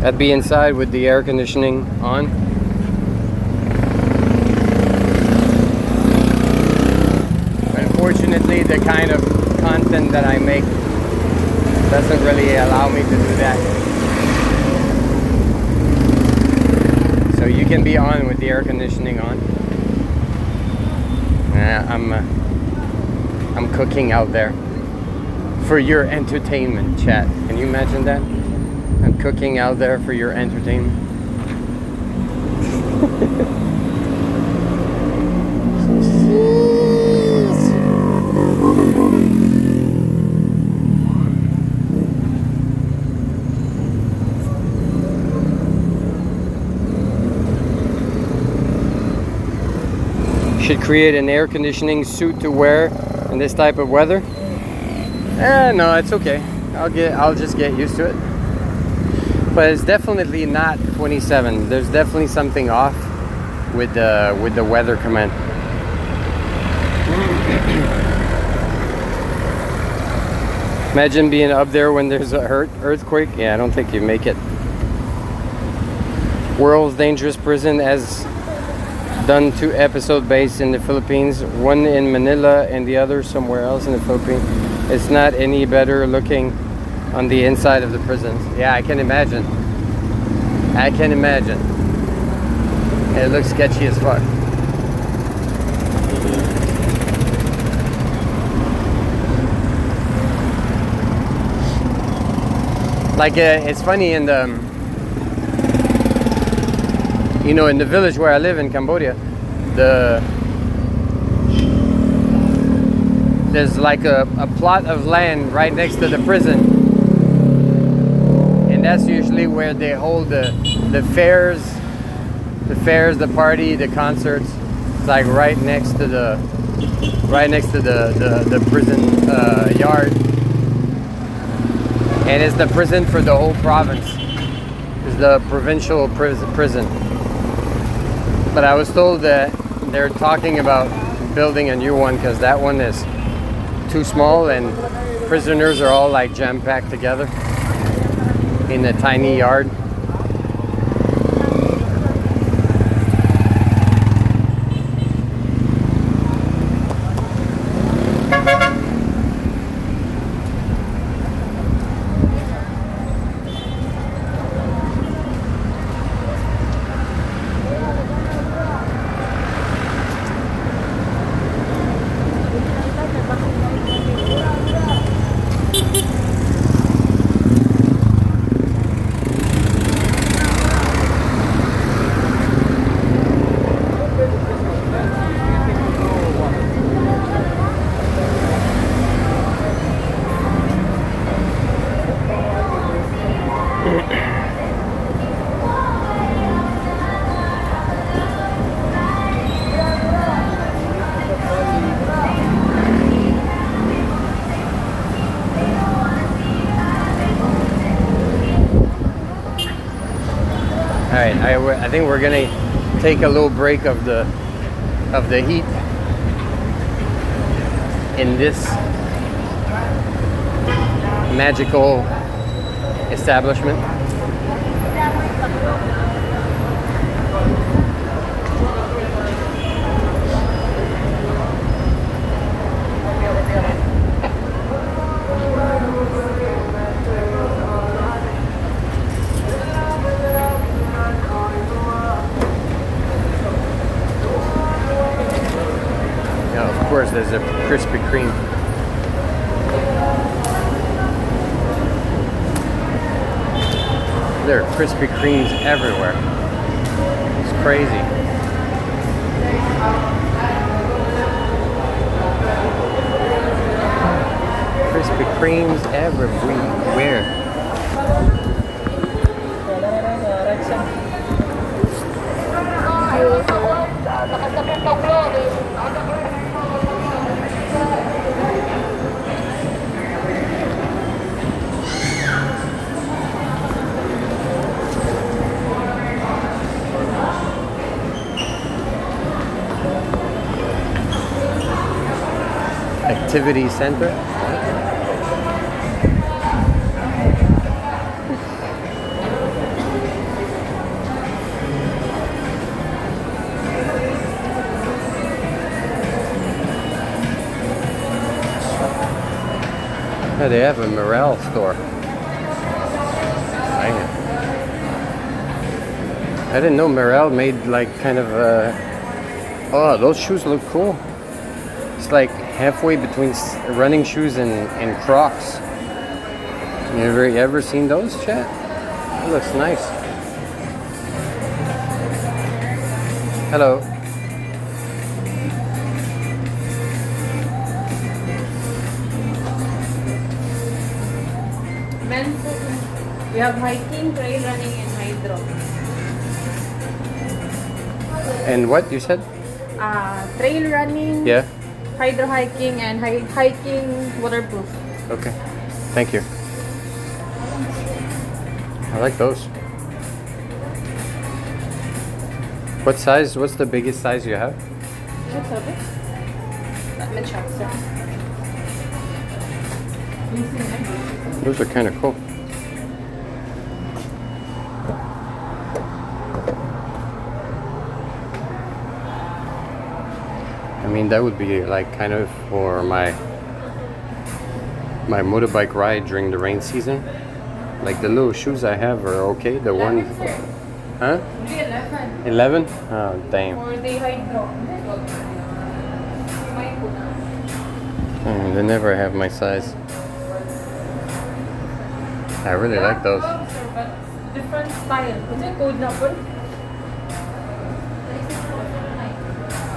I'd be inside with the air conditioning on. Unfortunately, the kind of content that I make doesn't really allow me to do that. So you can be on with the air conditioning on. I'm cooking out there for your entertainment, chat. Can you imagine that? I'm cooking out there for your entertainment. Should create an air conditioning suit to wear in this type of weather. No, it's okay. I'll just get used to it. But it's definitely not 27. There's definitely something off with the weather command. Imagine being up there when there's a earthquake. Yeah, I don't think you make it. World's dangerous prison, as done 2 episodes based in the Philippines, one in Manila and the other somewhere else in the Philippines. It's not any better looking on the inside of the prisons. Yeah, I can imagine. I can imagine. It looks sketchy as fuck. Like it's funny in the, you know, in the village where I live in Cambodia, there's like a plot of land right next to the prison, and that's usually where they hold the fairs, the party, the concerts. It's like right next to the prison yard, and it's the prison for the whole province. It's the provincial prison. But I was told that they're talking about building a new one because that one is too small and prisoners are all like jam-packed together in a tiny yard. Alright, I think we're gonna take a little break of the heat in this magical establishment. Of course, there's a Krispy Kreme. There are Krispy Kremes everywhere. It's crazy. Krispy Kremes everywhere. Activity center. Yeah, they have a Morel store. I didn't know Morel made like kind of oh, those shoes look cool. It's like halfway between running shoes and Crocs. You ever seen those, chat? It looks nice. Hello. Men's, we have hiking, trail running, and hydro. And what you said? Trail running, Yeah. hydro hiking, and hiking waterproof. Okay. Thank you. I like those. What size? What's the biggest size you have? Let me check, sir. Those are kind of cool. I mean, that would be like kind of for my motorbike ride during the rain season. Like the little shoes I have are okay. The one, huh? 11? Oh, damn. For the hydro. They never have my size. I really like those. But different style. Is it code number?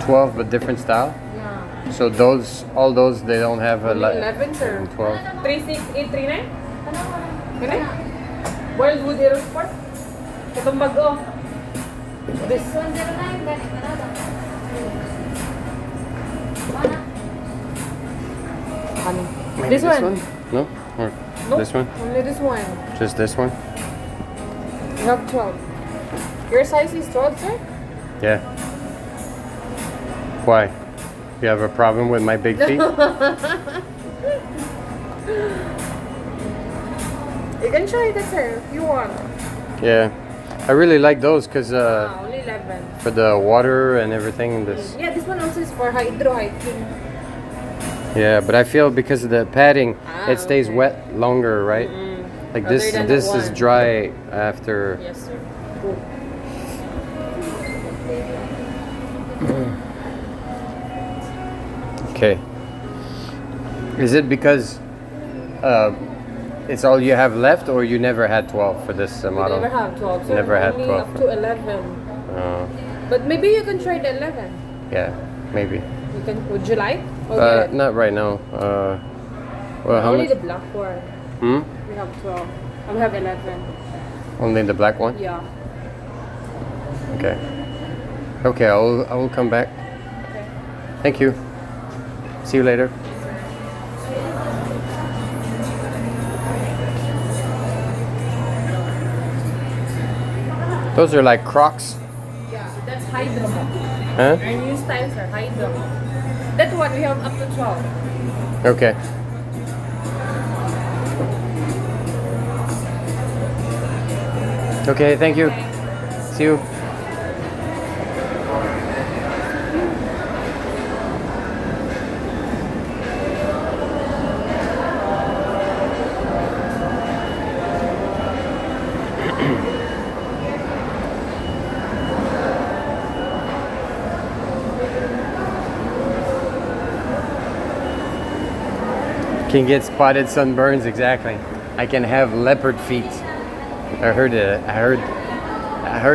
12, but different style. Yeah. So those, all those, they don't have a 11, sir. 12. 36839? Kaya? Wildwood Aerosport? Itong bago. This 109, ganit na daw. Maybe This one? No? Or Nope, this one? only this one. Just this one? You have 12. Your size is 12, sir? Yeah. Why? You have a problem with my big feet? You can try that, sir, if you want. Yeah. I really like those because Only 11. for the water and everything. This. Yeah, this one also is for hydro hiking. Yeah, but I feel because of the padding, it stays okay. wet longer, right? Like Other this, than this the is one. dry after. Yes, sir. Cool. Okay. Is it because it's all you have left, or you never had 12 for this We model? never have 12, sir. Never had Only 12. up to 11. Uh, But maybe you can try the 11. yeah, maybe. You can. Would you like? Or get it? Not right now. Well, how Only much? the black one. Hmm? We have 12. I have 11. Only the black one? Yeah. Okay. Okay, I will come back. Okay. Thank you. See you later. Those are like Crocs, Yeah, that's hydro. huh? Our new styles are hydro. That one we have up to 12. Okay. Okay, thank you. Okay. See you. Can get spotted sunburns, exactly. I can have leopard feet. I heard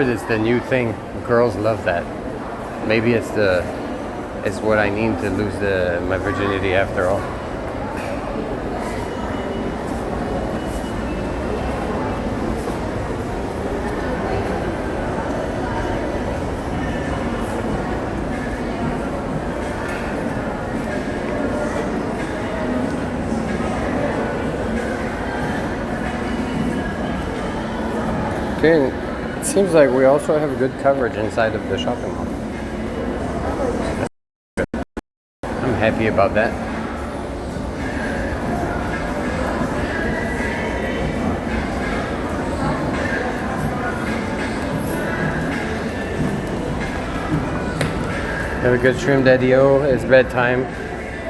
it's the new thing. Girls love that. Maybe it's what I need to lose my virginity after all. Okay, it seems like we also have good coverage inside of the shopping mall. I'm happy about that. Have a good stream, Daddy-O. It's bedtime.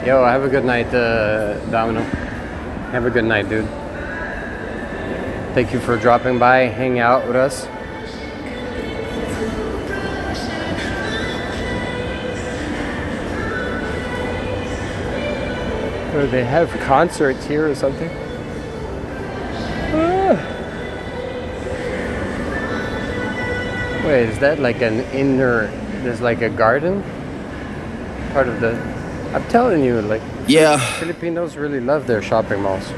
Yo, have a good night, Domino. Have a good night, dude. Thank you for dropping by, hang out with us. Or they have concerts here or something. Wait, is that like an inner, there's like a garden? Part of the, I'm telling you, like, yeah, Filipinos really love their shopping malls.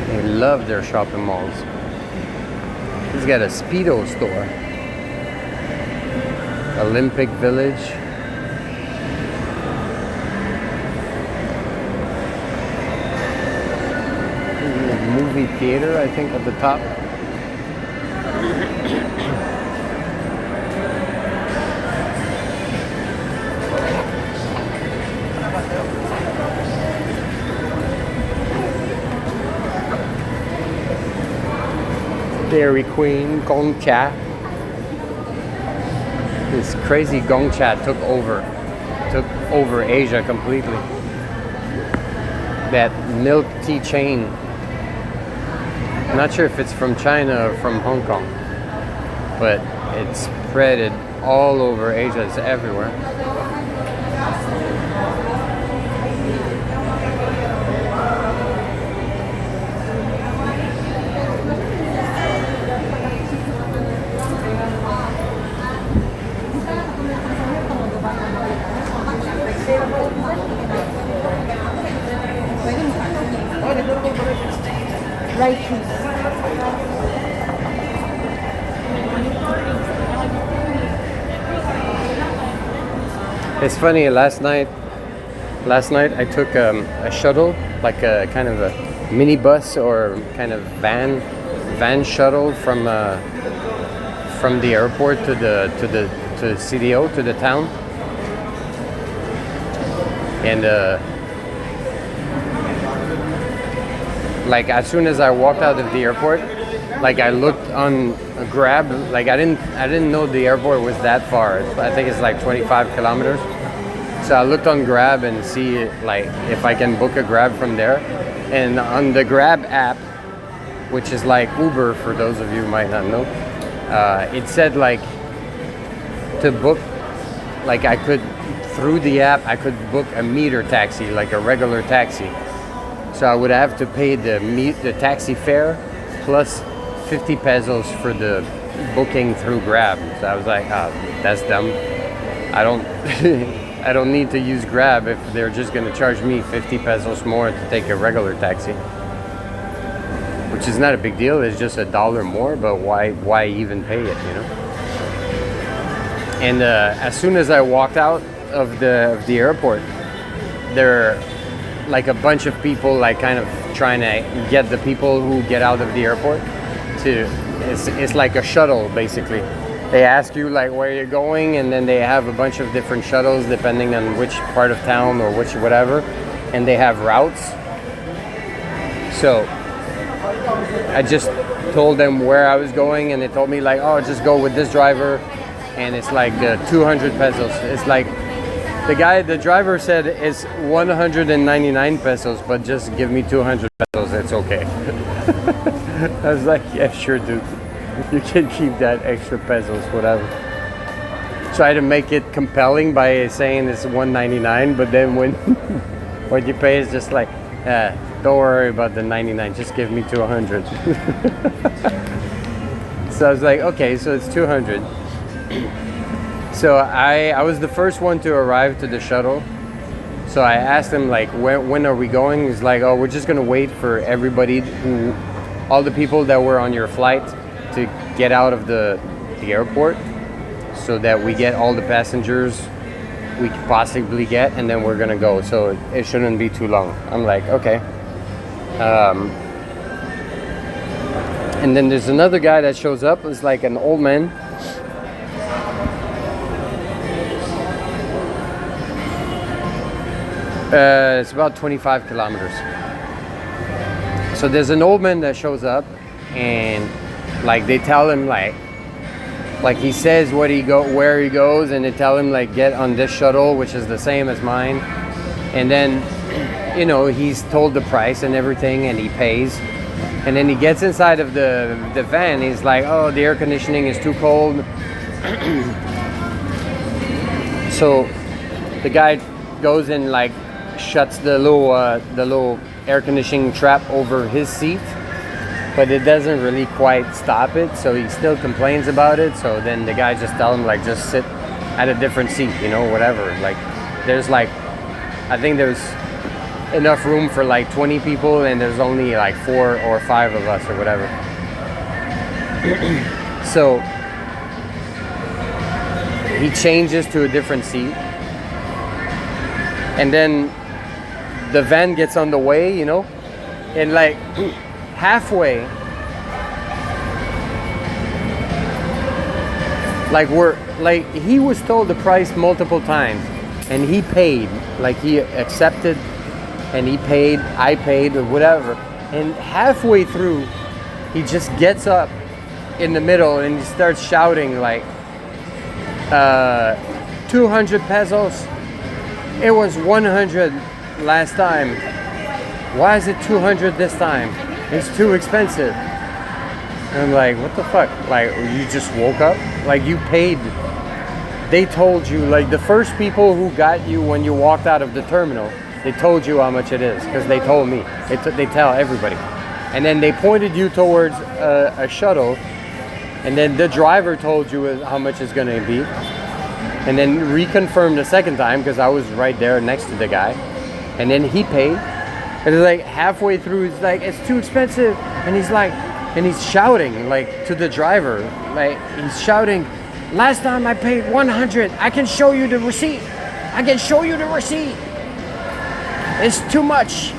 They love their shopping malls. He's got a Speedo store. Olympic Village. Movie theater, I think, at the top. Dairy Queen, Gongcha. This crazy Gongcha took over Asia completely. That milk tea chain. I'm not sure if it's from China or from Hong Kong, but it's spreaded all over Asia. It's everywhere. Right piece. It's funny, last night I took a shuttle, like a kind of a minibus or kind of van shuttle from the airport to CDO, to the town. And like as soon as I walked out of the airport, like I looked on Grab, like I didn't know the airport was that far. I think it's like 25 kilometers. So I looked on Grab and see like if I can book a Grab from there. And on the Grab app, which is like Uber for those of you who might not know, it said like to book, like I could, through the app, I could book a meter taxi, like a regular taxi. So I would have to pay the taxi fare plus 50 pesos for the booking through Grab. So I was like, that's dumb. I don't I don't need to use Grab if they're just going to charge me 50 pesos more to take a regular taxi. Which is not a big deal. It's just $1 more, but why even pay it, you know? And as soon as I walked out of the airport, there like a bunch of people like kind of trying to get the people who get out of the airport to, it's like a shuttle basically. They ask you like where you're going, and then they have a bunch of different shuttles depending on which part of town or which whatever, and they have routes. So I just told them where I was going, and they told me like, oh, just go with this driver, and it's like 200 pesos. It's like the driver said it's 199 pesos, but just give me 200 pesos, it's okay. I was like, yeah, sure, dude. You can keep that extra pesos, whatever. Try to make it compelling by saying it's 199, but then when what you pay is just like, don't worry about the 99, just give me 200. So I was like, okay, so it's 200. So I was the first one to arrive to the shuttle. So I asked him like, when are we going? He's like, oh, we're just gonna wait for everybody, all the people that were on your flight to get out of the airport, so that we get all the passengers we could possibly get, and then we're gonna go. So it shouldn't be too long. I'm like, okay. And then there's another guy that shows up. It's like an old man. It's about 25 kilometers. So there's an old man that shows up, and like they tell him like like he says where he goes, and they tell him like get on this shuttle, which is the same as mine, and then you know he's told the price and everything, and he pays, and then he gets inside of the van. He's like, oh, the air conditioning is too cold. So the guy goes and like shuts the little air conditioning trap over his seat, but it doesn't really quite stop it, so he still complains about it. So then the guy just tell him like just sit at a different seat, you know, whatever. Like there's like, I think there's enough room for like 20 people, and there's only like 4 or 5 of us or whatever. So he changes to a different seat, and then the van gets on the way, you know, and like halfway, like he was told the price multiple times, and he paid, like he accepted, and he paid, I paid, or whatever, and halfway through he just gets up in the middle and he starts shouting like 200 pesos, it was 100 last time, why is it 200 this time? It's too expensive. And I'm like, what the fuck? Like, you just woke up? Like, you paid. They told you, like, the first people who got you when you walked out of the terminal, they told you how much it is, because they told me. They tell everybody. And then they pointed you towards a shuttle, and then the driver told you how much it's going to be. And then reconfirmed the second time, because I was right there next to the guy. And then he paid. And it's like halfway through, he's like, it's too expensive. And he's like, and he's shouting like to the driver, like he's shouting, last time I paid 100. I can show you the receipt. I can show you the receipt. It's too much.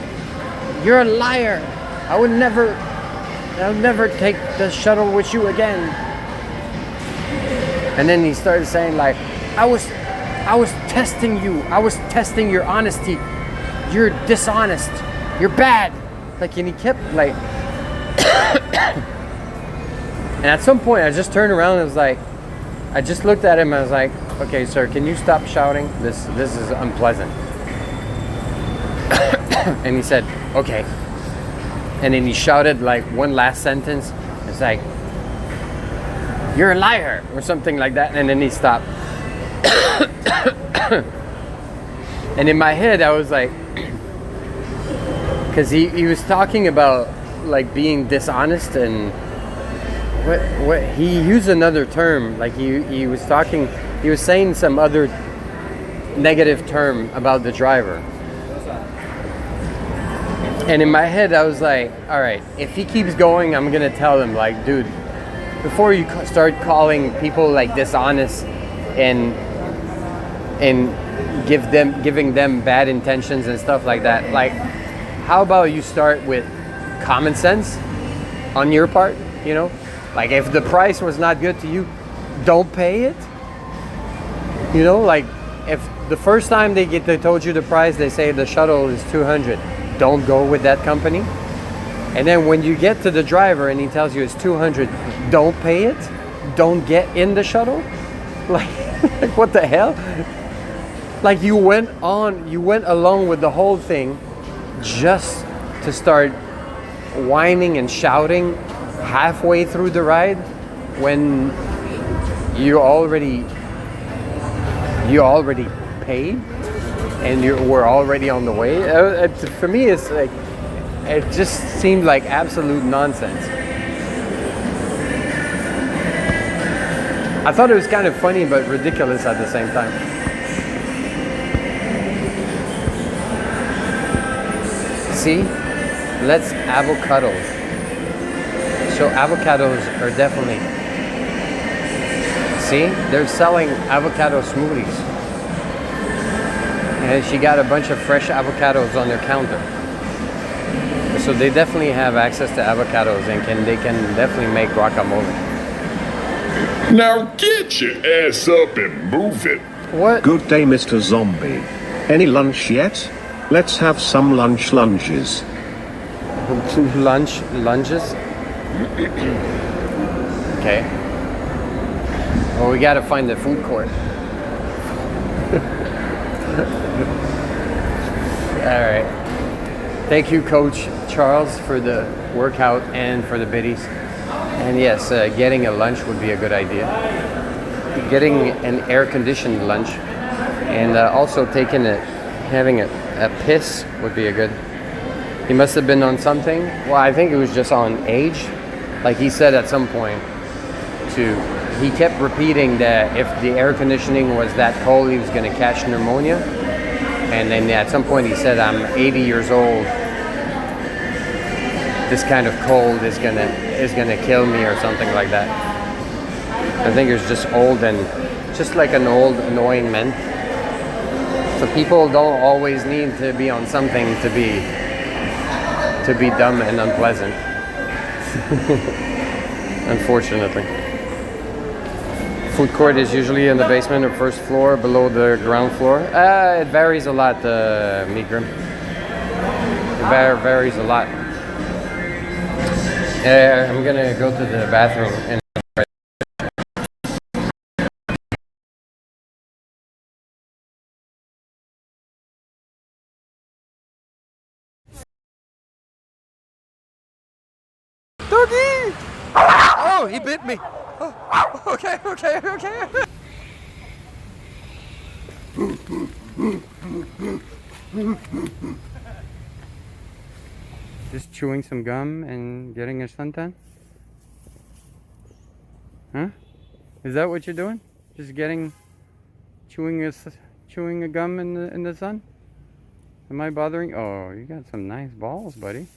You're a liar. I would never take the shuttle with you again. And then he started saying like, I was testing you. I was testing your honesty. You're dishonest. You're bad. Like, and he kept like, and at some point I just turned around and was like, I just looked at him and I was like, okay, sir, can you stop shouting? This is unpleasant. And he said, okay. And then he shouted like one last sentence. It's like, you're a liar, or something like that. And then he stopped. And in my head I was like, because he was talking about like being dishonest, and what he used another term, like he was saying some other negative term about the driver. And in my head I was like, all right, if he keeps going, I'm gonna tell him like, dude, before you start calling people like dishonest and giving them bad intentions and stuff like that, like, how about you start with common sense on your part, you know? Like, if the price was not good to you, don't pay it. You know, like, if the first time they told you the price, they say the shuttle is 200, don't go with that company. And then when you get to the driver and he tells you it's 200, don't pay it. Don't get in the shuttle. Like what the hell? Like, you went along with the whole thing just to start whining and shouting halfway through the ride when you already paid and we're already on the way. For me, it's like, it just seemed like absolute nonsense. I thought it was kind of funny but ridiculous at the same time. See, let's avocados. So avocados are definitely, see, they're selling avocado smoothies. And she got a bunch of fresh avocados on their counter. So they definitely have access to avocados, and they can definitely make guacamole. Now get your ass up and move it. What? Good day, Mr. Zombie. Any lunch yet? Let's have some lunges. Lunges? Okay. Well, we gotta find the food court. All right. Thank you, Coach Charles, for the workout and for the biddies. And yes, getting a lunch would be a good idea. Getting an air-conditioned lunch, and also having a piss would be a good. He must have been on something. Well, I think it was just on age. Like he said at some point, he kept repeating that if the air conditioning was that cold, he was going to catch pneumonia. And then at some point he said, I'm 80 years old. This kind of cold is gonna kill me or something like that. I think it's just old and just like an old annoying man. So people don't always need to be on something to be dumb and unpleasant. Unfortunately. Food court is usually in the basement or first floor, below the ground floor. It varies a lot, Migrim. It varies a lot. I'm gonna go to the bathroom and Doggy! Oh, he bit me. Oh, okay. Just chewing some gum and getting a suntan? Huh? Is that what you're doing? Just chewing a gum in the sun? Am I bothering? Oh, you got some nice balls, buddy.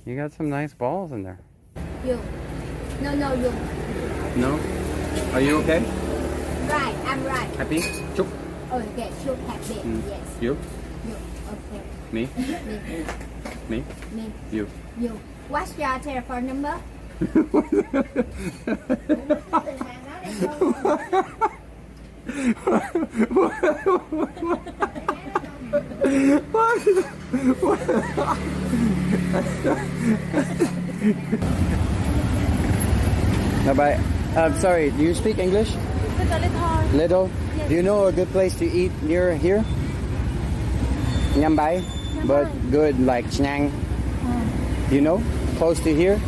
You got some nice balls in there. You. No, you. No? Are you okay? Right, I'm right. Happy? Chúc. Okay, sure, happy. Yes. You? You. Okay. Me? Me. Me? Me. You. You. What's your telephone number? Bye. I'm sorry, do you speak English? Little? Yes. Do you know a good place to eat near here? Nyambai? But good, like Chnang. Do you know? Close to here?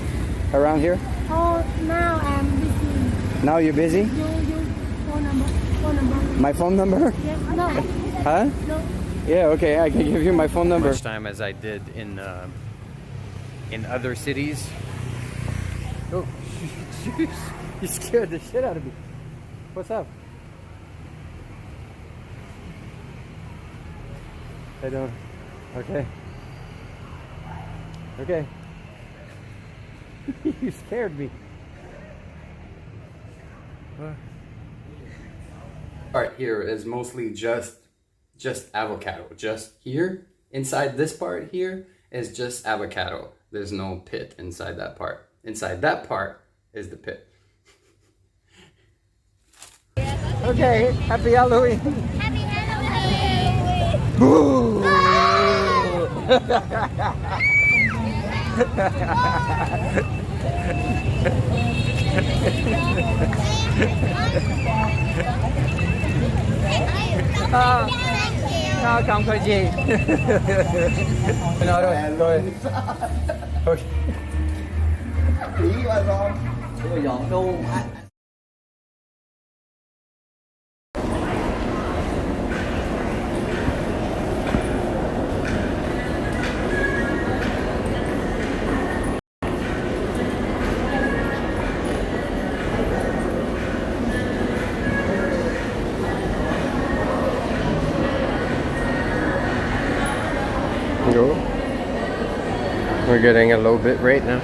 Around here? Oh, now I'm busy. Now you're busy? You. Phone number. My phone number? Yes. No. Huh? No. Yeah, okay, I can give you my phone number. Much time as I did in other cities. Oh, you scared the shit out of me. What's up? I don't. Okay. Okay. You scared me. Part here is mostly just avocado. Just here, inside this part here is just avocado. There's no pit inside that part. Inside that part is the pit. Okay, happy Halloween. Happy Halloween. Boo! No, không có gì. Nói rồi. Okay. Go. We're getting a low bit rate now.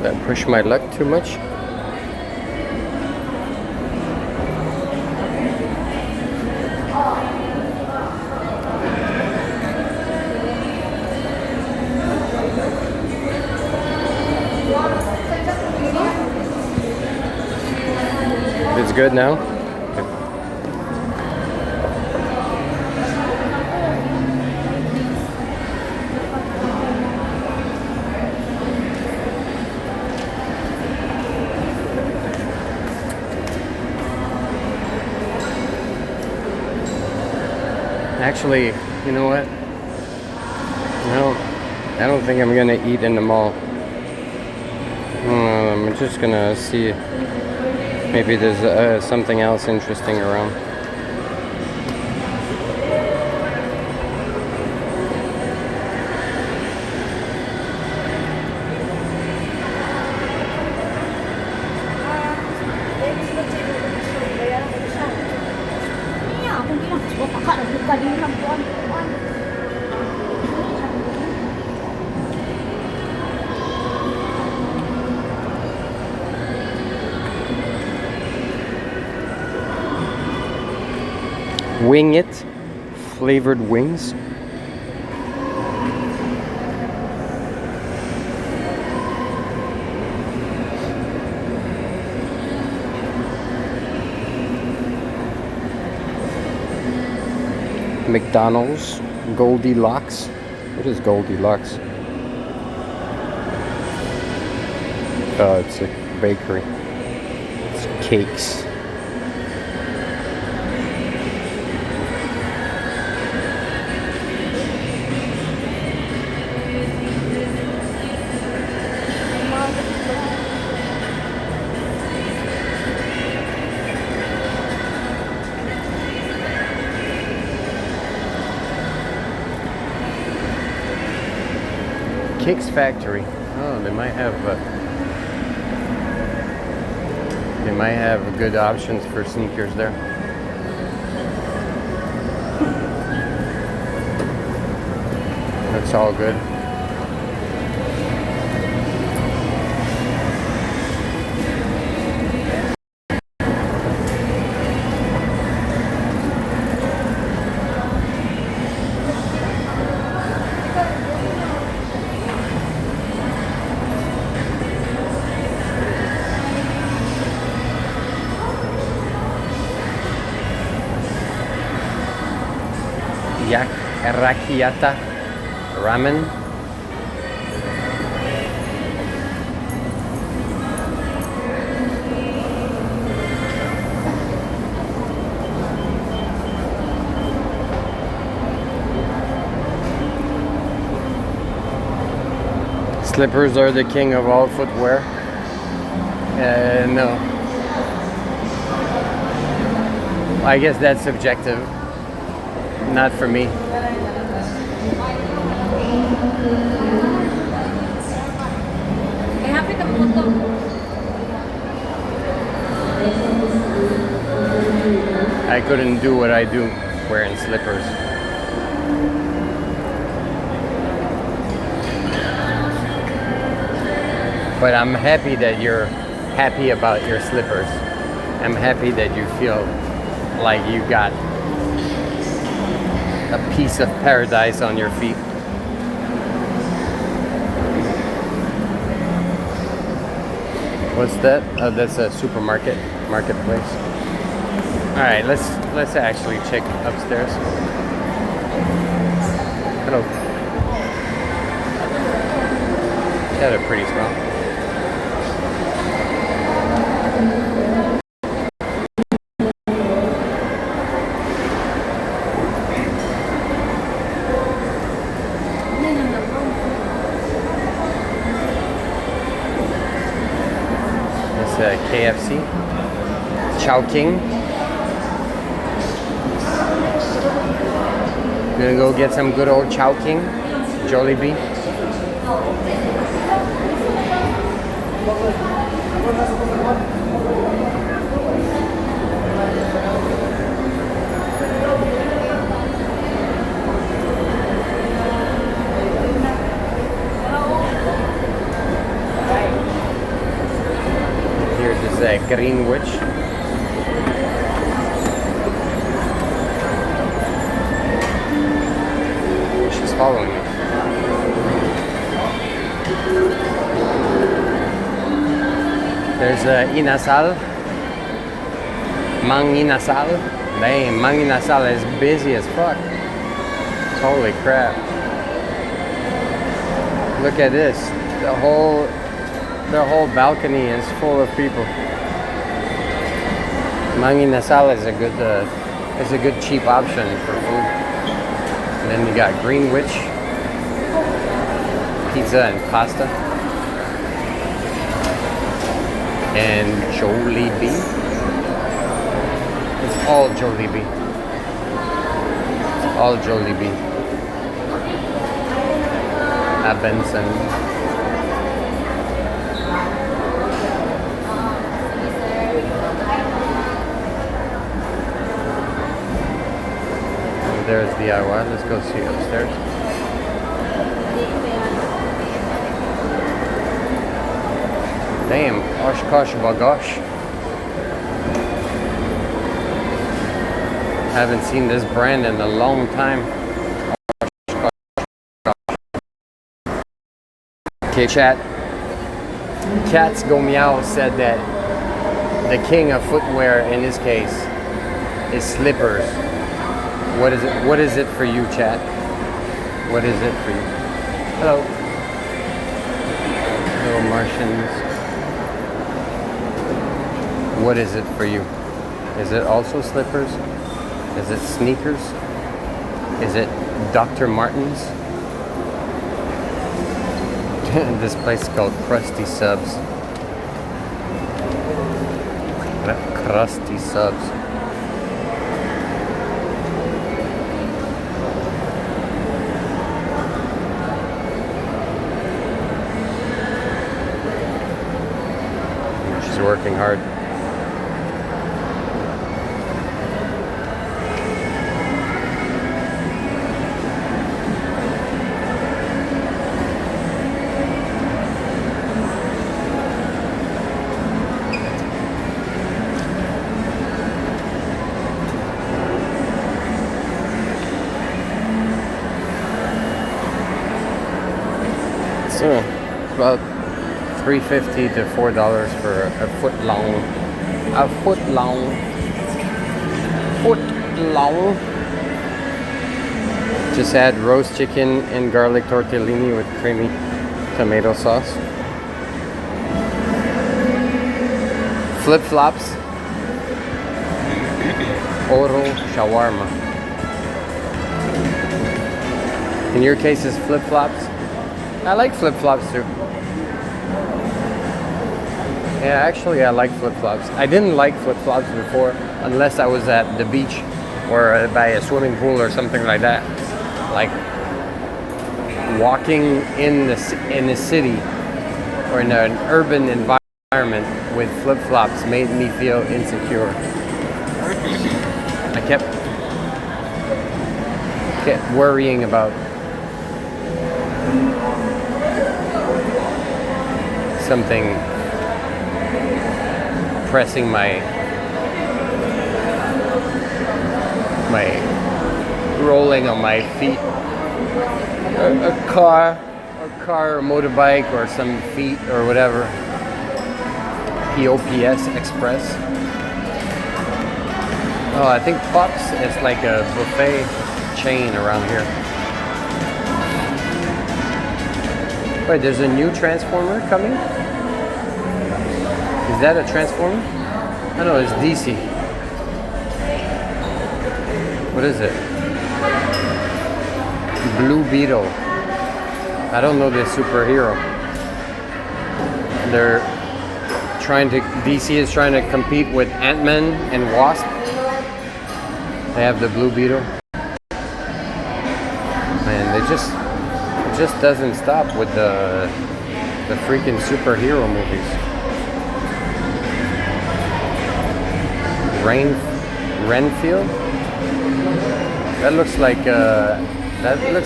That pushed my luck too much. It's good now. Actually, you know what? No, I don't think I'm gonna eat in the mall. I'm just gonna see. Maybe there's something else interesting around. Wing it, flavored wings. McDonald's, Goldilocks. What is Goldilocks? Oh, it's a bakery. It's cakes. Kicks Factory. Oh, they might have good options for sneakers there. That's all good. Rakiata ramen. Slippers are the king of all footwear. No. I guess that's subjective. Not for me. I couldn't do what I do wearing slippers. But I'm happy that you're happy about your slippers. I'm happy that you feel like you got a piece of paradise on your feet. What's that? Oh, that's a marketplace. All right, let's actually check upstairs. Hello. Yeah, they're pretty small. KFC, Chowking. Gonna go get some good old Chowking, Jollibee. Greenwich. She's following me. There's Inasal. Mang Inasal. Damn, Mang Inasal is busy as fuck. Holy crap. Look at this. The whole balcony is full of people. Mang Inasal is a good cheap option for food. And then you got Green Witch, pizza and pasta, and Jollibee. It's all Jollibee. It's all Jollibee. Benson. There's DIY. Let's go see upstairs. Damn, Oshkosh Bagosh. Haven't seen this brand in a long time. Okay, chat. Cats Go Meow said that the king of footwear in this case is slippers. What is it? What is it for you, chat? What is it for you? Hello. Hello, Martians. What is it for you? Is it also slippers? Is it sneakers? Is it Dr. Martens? This place is called Krusty Subs. Krusty Subs. She's working hard. So, about $3.50 to $4 for a foot long. Just had roast chicken and garlic tortellini with creamy tomato sauce. Flip flops. Oral shawarma. In your case, is flip flops. I like flip-flops too. Yeah, actually I like flip-flops. I didn't like flip-flops before unless I was at the beach or by a swimming pool or something like that. Like walking in the city or in an urban environment with flip-flops made me feel insecure. I kept worrying about something pressing my rolling on my feet. A car or motorbike or some feet or whatever. POPS Express. Oh, I think Pops is like a buffet chain around here. Wait, there's a new Transformer coming? Is that a Transformer? I know, it's DC. What is it? Blue Beetle. I don't know this superhero. They're DC is trying to compete with Ant-Man and Wasp. They have the Blue Beetle. Man, it just doesn't stop with the freaking superhero movies. Renfield? That looks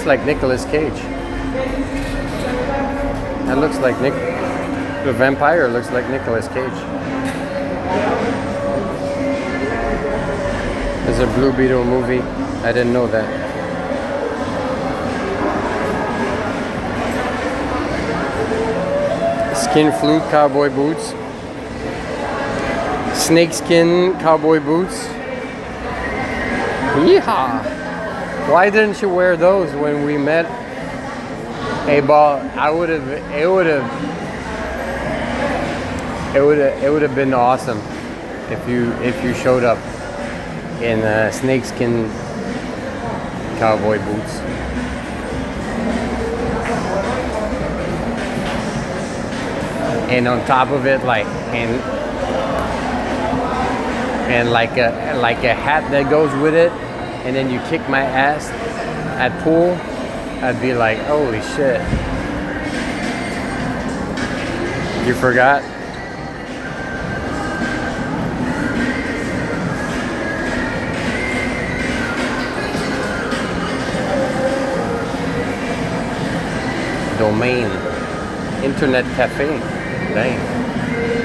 like Nicolas Cage. That looks like the vampire looks like Nicolas Cage. There's a Blue Beetle movie. I didn't know that. Skin flute cowboy boots. Snakeskin cowboy boots. Yeehaw! Why didn't you wear those when we met? Hey, Ball, it would have been awesome if you showed up in snakeskin cowboy boots. And on top of it, like and like a hat that goes with it, and then you kick my ass at pool, I'd be like, holy shit. You forgot? Domain. Internet cafe. Dang.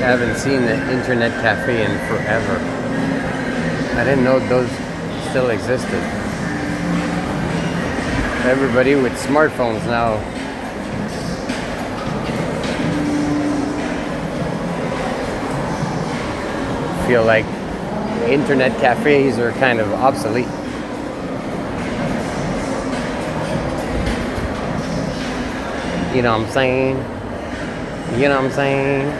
I haven't seen the internet cafe in forever. I didn't know those still existed. Everybody with smartphones now. Feel like internet cafes are kind of obsolete. You know what I'm saying? You know what I'm saying?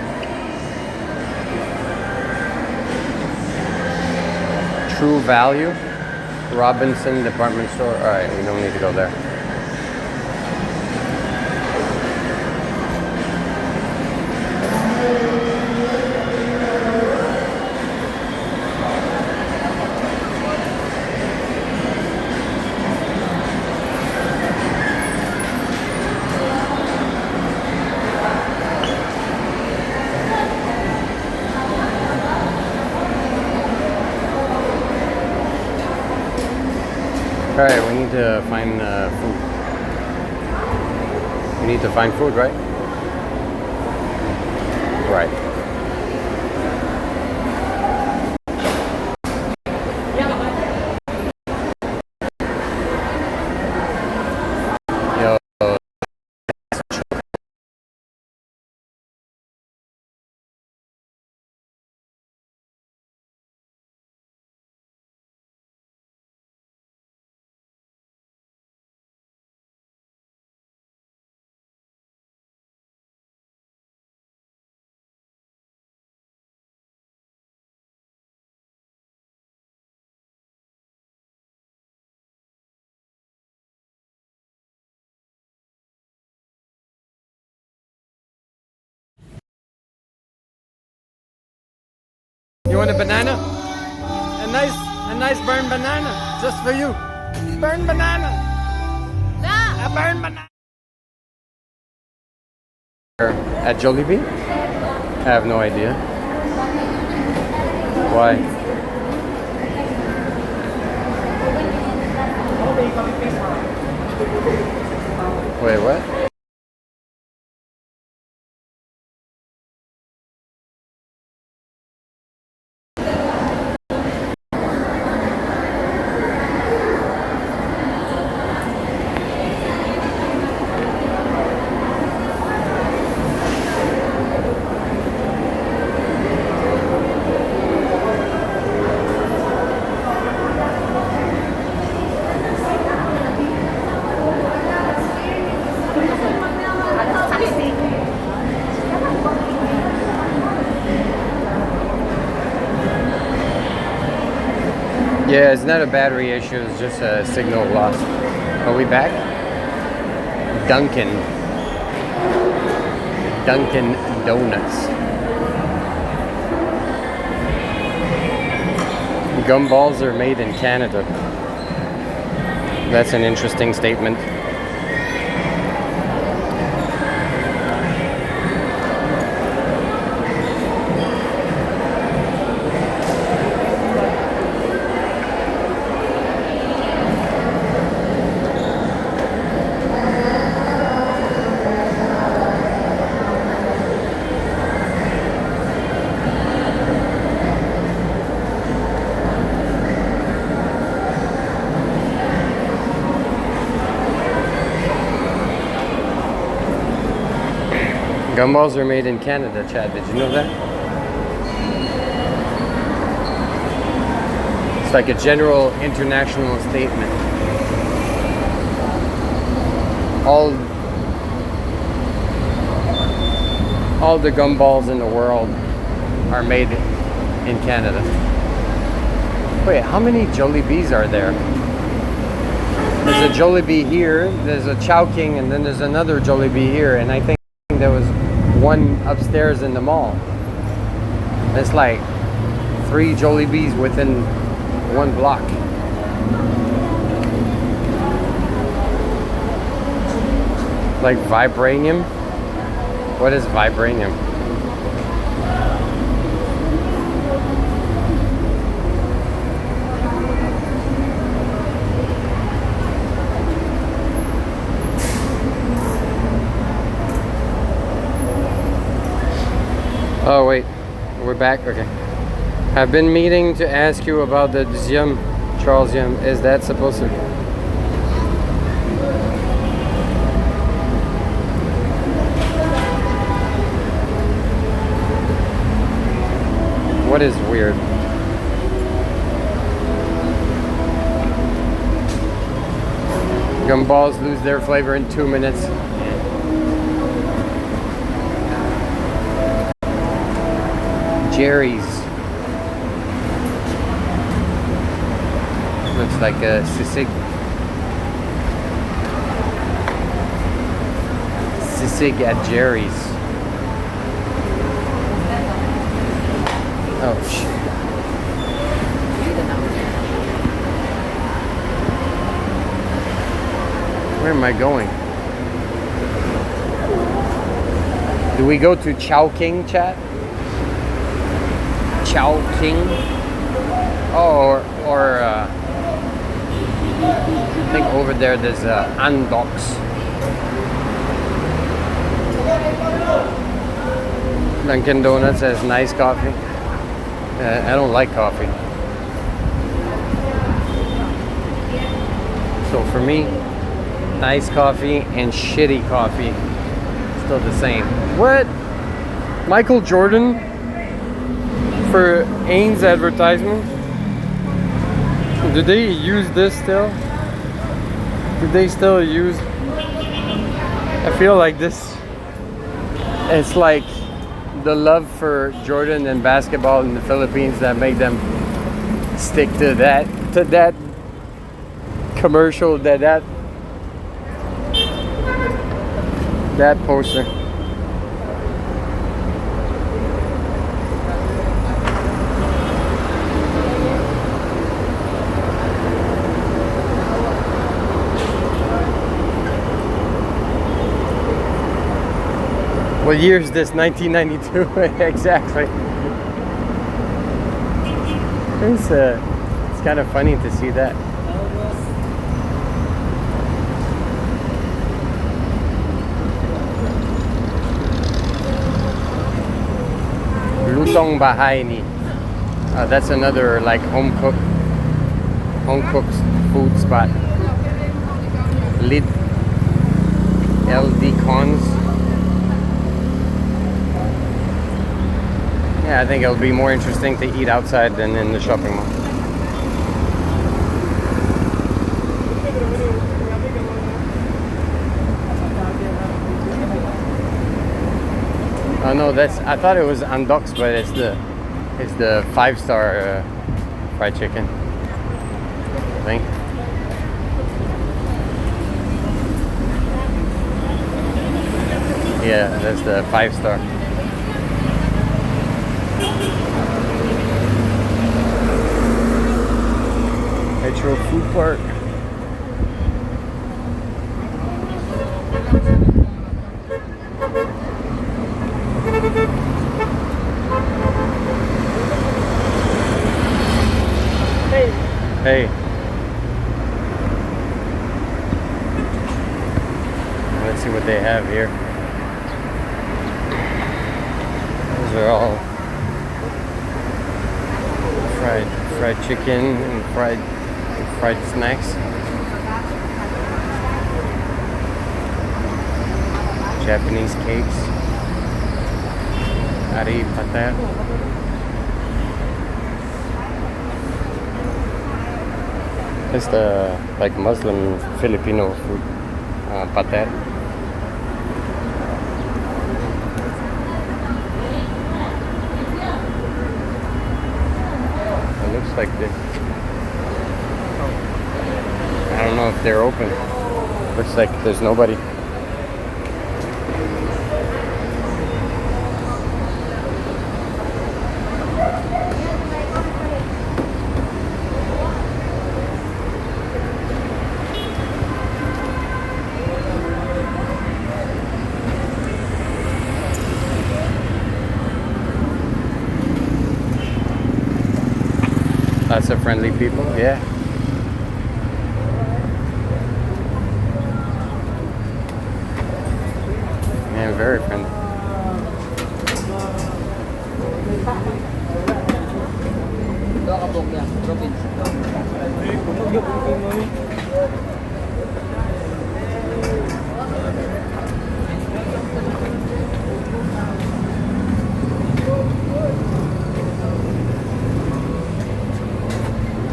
True Value, Robinson Department Store. All right, we don't need to go there. All right, we need to find food. We need to find food, right? Right. Yo. You want a banana? A nice burnt banana, just for you. Burnt banana. A burnt banana. At Jollibee? I have no idea. Why? Wait, what? Yeah, it's not a battery issue, it's just a signal loss. Are we back? Dunkin' Donuts. Gumballs are made in Canada. That's an interesting statement. Gumballs are made in Canada, Chad. Did you know that? It's like a general international statement. All the gumballs in the world are made in Canada. Wait, how many Jollibees are there? There's a Jollibee here, there's a Chowking, and then there's another Jollibee here, and I think there was one upstairs in the mall. It's like 3 Jollibees within one block. Like vibranium? What is vibranium? Oh wait, we're back, okay. I've been meaning to ask you about the Deuxième Troisième. Is that supposed to... What is weird? Gumballs lose their flavor in 2 minutes. Jerry's. Looks like a sisig. Sisig at Jerry's. Oh shit. Where am I going? Do we go to Chowking, chat? Chowking? Oh, or I think over there's Andox. Dunkin' Donuts has nice coffee. I don't like coffee. So for me, nice coffee and shitty coffee, still the same. What? Michael Jordan for Ains advertisement? Do they use this still? Do they still use... I feel like this, it's like the love for Jordan and basketball in the Philippines that make them stick to that commercial, that poster. What year is this? 1992. Exactly. It's kind of funny to see that. Lutong Bahay ni. That's another like home cooked food spot. Lid LD Cons. Yeah, I think it'll be more interesting to eat outside than in the shopping mall. Oh no, I thought it was Andox, but it's the 5-star fried chicken, I think. Yeah, that's the 5-star. Metro Food Park. Hey. Let's see what they have here. Those are all fried chicken and fried snacks. Japanese cakes. Ari pater. It's the like Muslim Filipino food, pater. It looks like this. I don't know if they're open. Looks like there's nobody. Lots of friendly people, yeah. Yeah, very friendly.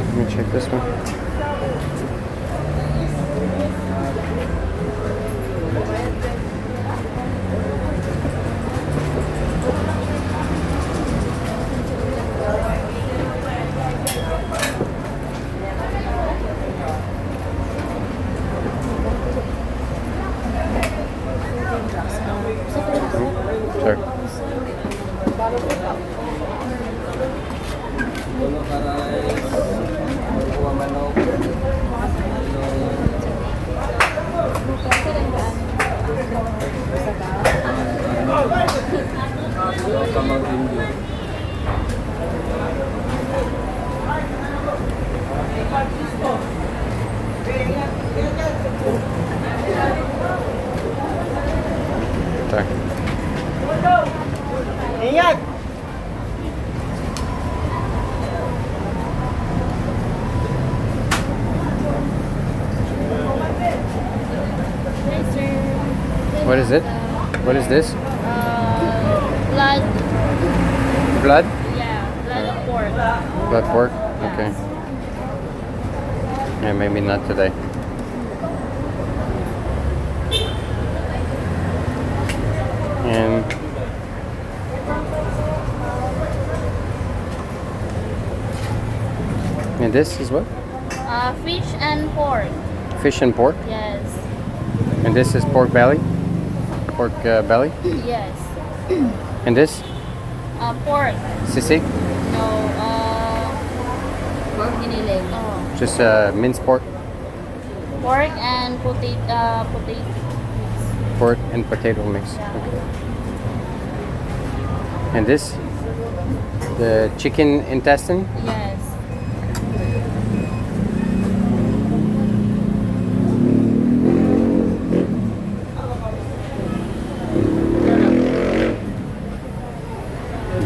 Let me check this one. Sure. Sorry. What is it? What is this? Blood. Blood? Yeah, blood of pork. Blood pork? Okay. Yeah, maybe not today. And this is what? Fish and pork. Fish and pork? Yes. And this is pork belly? Pork belly? Yes. And this? Pork. Sisig? No, pork giniling. Oh. Just minced pork? Pork and potato. Pork and potato mix. Yeah. Okay. And this? The chicken intestine? Yes.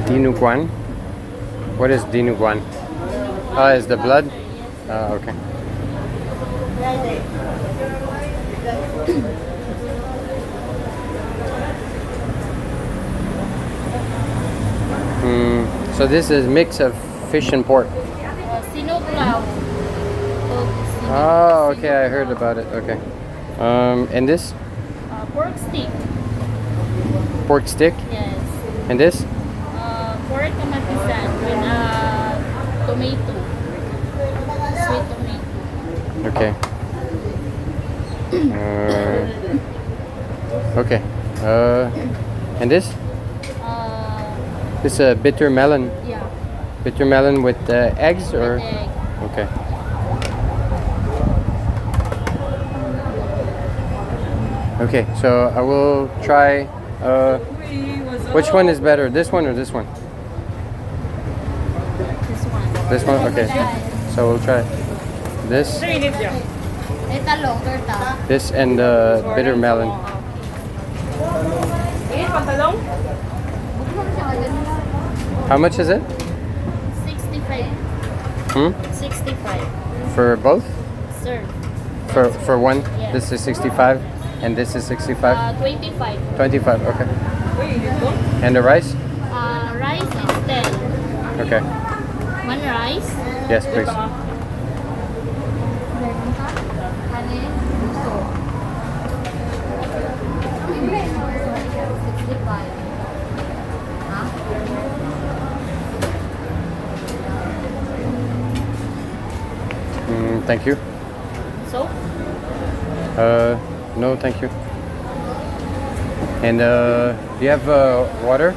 Dinuguan? What is dinuguan? Oh, is the blood? Okay. So this is mix of fish and pork. Sinuglaw. Oh, okay, I heard about it. Okay. And this? Pork stick. Pork stick? Yes. And this? Pork kamatisan with tomato. Sweet tomato. Okay. Okay. And this? This is a bitter melon. Yeah. Bitter melon with eggs or? With egg. Okay. Okay, so I will try. Which one is better? This one or this one? This one. This one? Okay. So we'll try this, this and the bitter melon. How much is it? 65. 65. For both? Sir. For one? Yes. This is 65 and this is 65? 25. 25, okay. And the rice? Rice is 10. Okay. One rice. Yes, please. Thank you. So? No, thank you. And do you have water?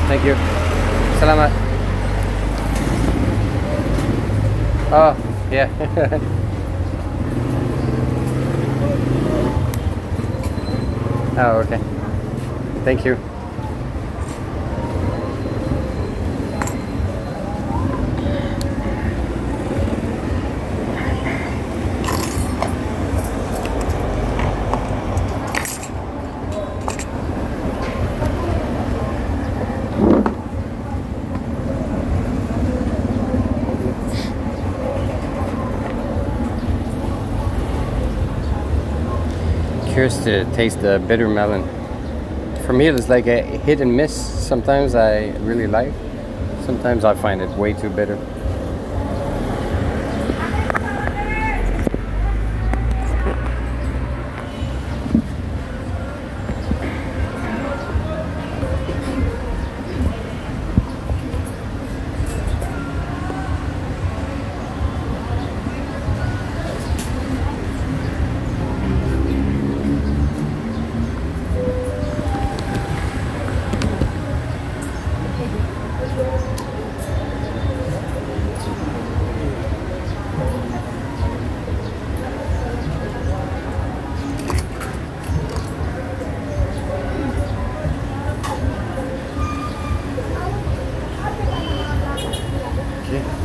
Thank you. Salamat. Oh, yeah. Oh, okay. Thank you. Curious to taste the bitter melon. For me, it's like a hit and miss. Sometimes I really like, sometimes I find it way too bitter.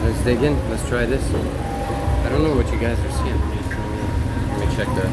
Let's dig in. Let's try this. I don't know what you guys are seeing. Let me check that.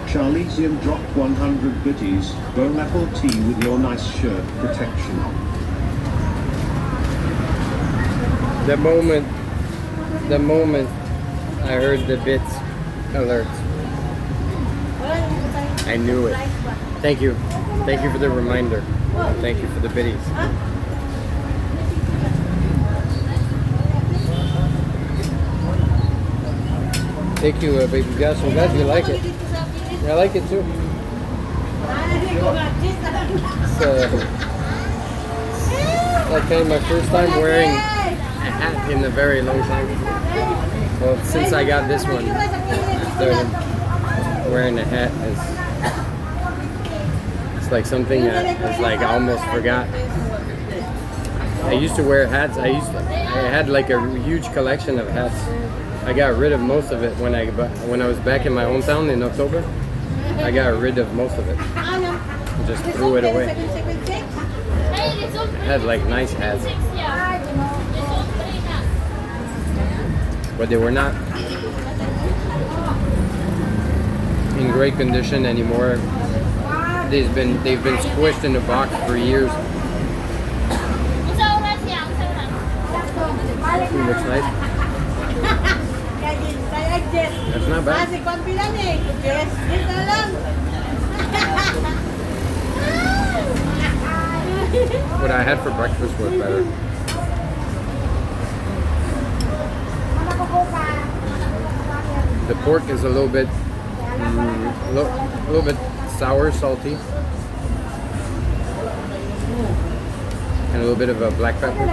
Charlesian dropped 100 biddies. Bon apple tea with your nice shirt protection. The moment I heard the bits alert, I knew it. Thank you. Thank you for the reminder. Thank you for the biddies. Thank you, baby Gus. I'm glad you like it. I like it too. It's like kind of my first time wearing a hat in a very long time. Well, since I got this one, I started wearing a hat. It's like something that is like I almost forgot. I used to wear hats. I had like a huge collection of hats. I got rid of most of it when I was back in my hometown in October. I got rid of most of it. Just threw it away. I had like nice hats, but they were not in great condition anymore. They've been squished in a box for years. Ooh, looks nice. That's not bad. What I had for breakfast was better. The pork is a little bit, sour, salty, and a little bit of a black pepper.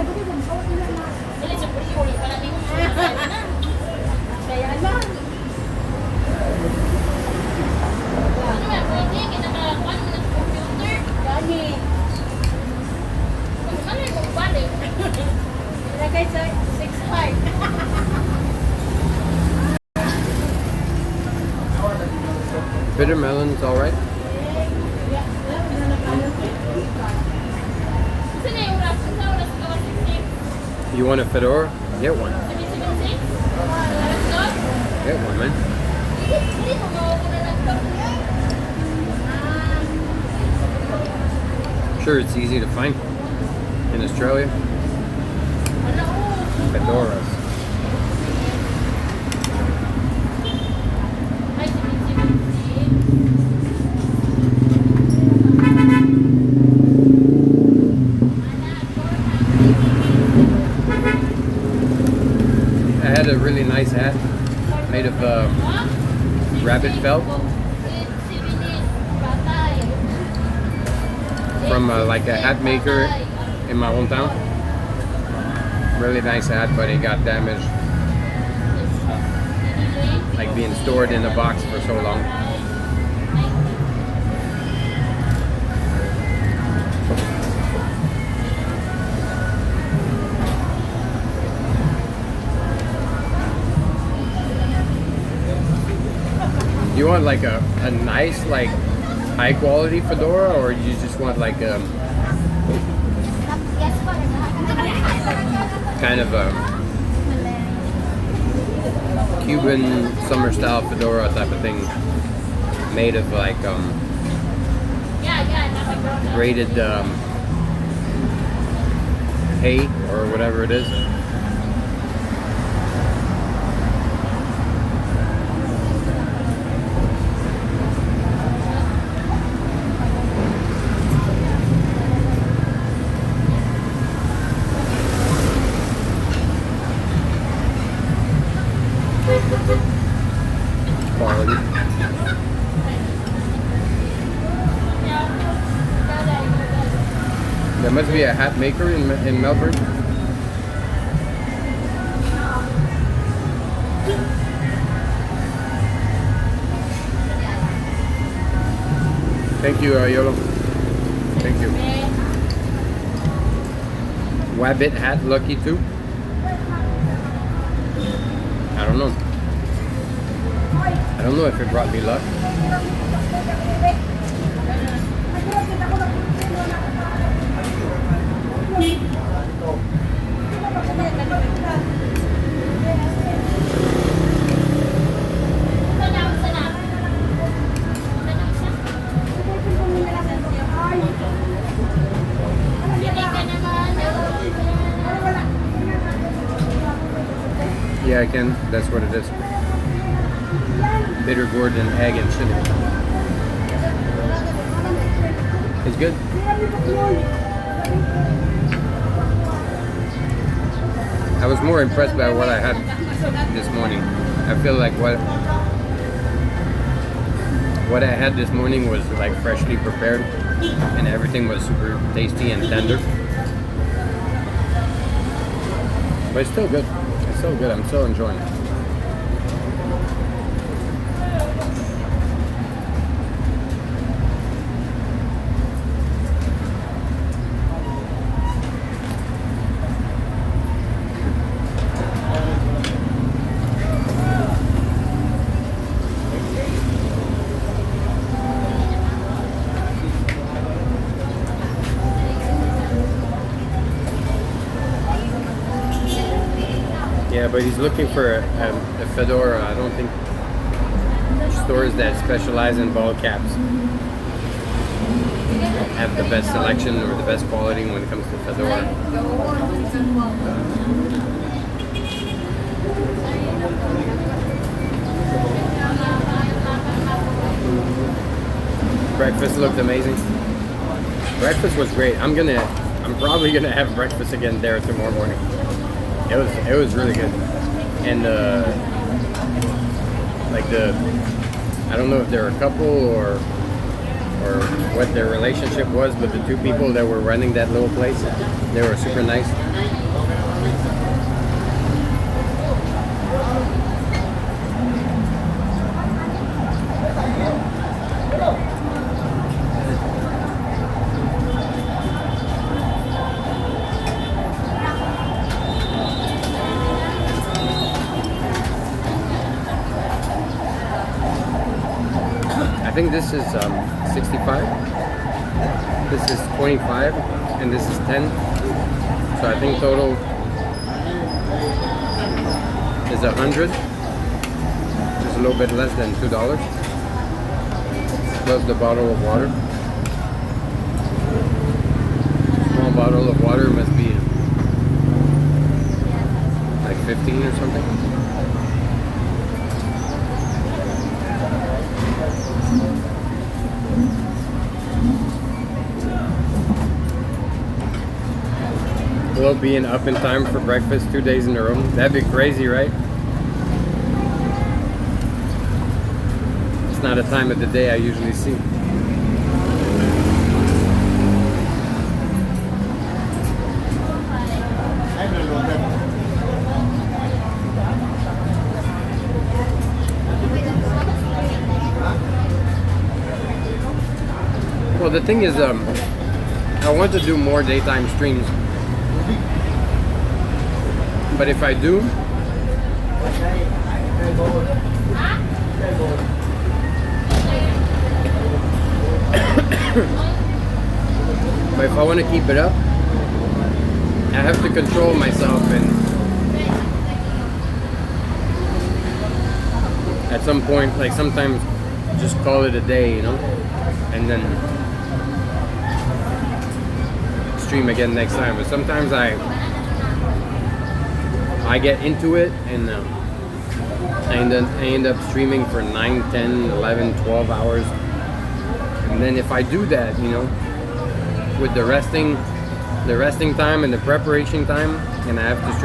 Bitter melon is all right. You want a fedora? Get one. Get one, man. sure it's easy to find in Australia. Fedoras. I had a really nice hat made of rabbit felt from like a hat maker in my hometown. Really nice hat, but it got damaged, like being stored in a box for so long. You want like a nice, like high quality fedora, or you just want like kind of a Cuban summer style fedora type of thing, made of like braided hay or whatever it is. Quality. There must be a hat maker in Melbourne. Thank you, Yolo. Thank you. Wabbit hat lucky too? I don't know. I don't know if it brought me luck. Yeah, I can. That's what it is. Bitter gourd and egg and chili. It's good. I was more impressed by what I had this morning. I feel like what I had this morning was like freshly prepared, and everything was super tasty and tender. But it's still good. It's so good. I'm still enjoying it. Yeah, but he's looking for a fedora. I don't think stores that specialize in ball caps have the best selection or the best quality when it comes to fedora. Breakfast looked amazing. Breakfast was great. I'm probably gonna have breakfast again there tomorrow morning. It was really good, and I don't know if they're a couple or what their relationship was, but the two people that were running that little place, they were super nice. I think this is 65, this is 25, and this is 10. So I think total is 100. Just a little bit less than $2. Plus the bottle of water. bottle of water must be like 15 or something. Will being up in time for breakfast 2 days in a row. That'd be crazy, right? It's not a time of the day I usually see. Well, the thing is, I want to do more daytime streams. But if I do, but if I want to keep it up, I have to control myself and at some point, like sometimes just call it a day, you know, and then stream again next time. But sometimes I get into it and I end up streaming for 9, 10, 11, 12 hours. And then if I do that, you know, with the resting time and the preparation time, and I have to stream